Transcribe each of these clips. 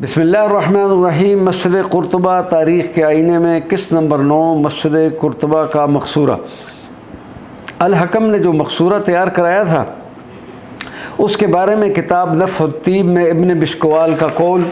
بسم اللہ الرحمن الرحیم۔ مسجد قرطبہ تاریخ کے آئینے میں قسط نمبر 9 مسجد قرطبہ کا مقصورہ۔ الحکم نے جو مقصورہ تیار کرایا تھا اس کے بارے میں کتاب نفع الطیب میں ابن بشکوال کا قول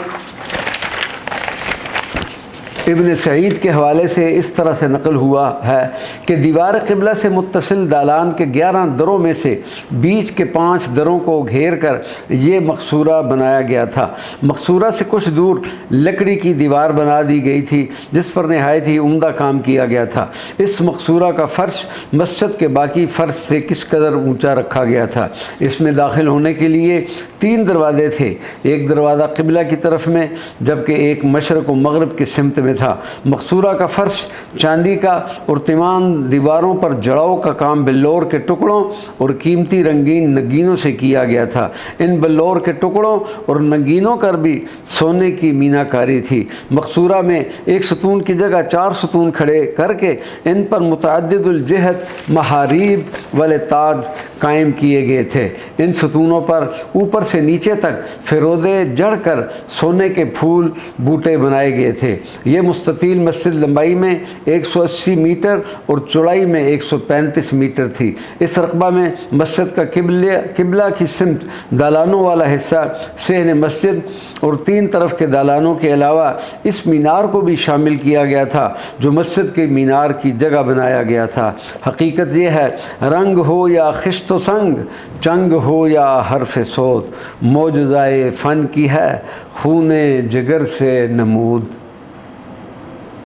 ابن سعید کے حوالے سے اس طرح سے نقل ہوا ہے کہ دیوار قبلہ سے متصل دالان کے 11 دروں میں سے بیچ کے 5 دروں کو گھیر کر یہ مقصورہ بنایا گیا تھا۔ مقصورہ سے کچھ دور لکڑی کی دیوار بنا دی گئی تھی جس پر نہایت ہی عمدہ کام کیا گیا تھا۔ اس مقصورہ کا فرش مسجد کے باقی فرش سے کس قدر اونچا رکھا گیا تھا۔ اس میں داخل ہونے کے لیے 3 دروازے تھے، ایک دروازہ قبلہ کی طرف میں جبکہ ایک مشرق و مغرب کی سمت میں تھا۔ مقصورہ کا فرش چاندی کا اور تمام دیواروں پر جڑاؤ کا کام بلور کے ٹکڑوں اور قیمتی رنگین نگینوں سے کیا گیا تھا۔ ان بلور کے ٹکڑوں اور نگینوں پر بھی سونے کی مینا کاری تھی۔ مقصورہ میں ایک ستون کی جگہ 4 ستون کھڑے کر کے ان پر متعدد الجہت محاریب والے تاج قائم کیے گئے تھے۔ ان ستونوں پر اوپر سے نیچے تک فیروزے جڑ کر سونے کے پھول بوٹے بنائے گئے تھے۔ یہ مستطیل مسجد لمبائی میں 180 میٹر اور چوڑائی میں 135 میٹر تھی۔ اس رقبہ میں مسجد کا قبلہ کی سمت دالانوں والا حصہ صحن مسجد اور 3 طرف کے دالانوں کے علاوہ اس مینار کو بھی شامل کیا گیا تھا جو مسجد کے مینار کی جگہ بنایا گیا تھا۔ حقیقت یہ ہے رنگ ہو یا خشت و سنگ، چنگ ہو یا حرف صوت، معجزۂ فن کی ہے خون جگر سے نمود۔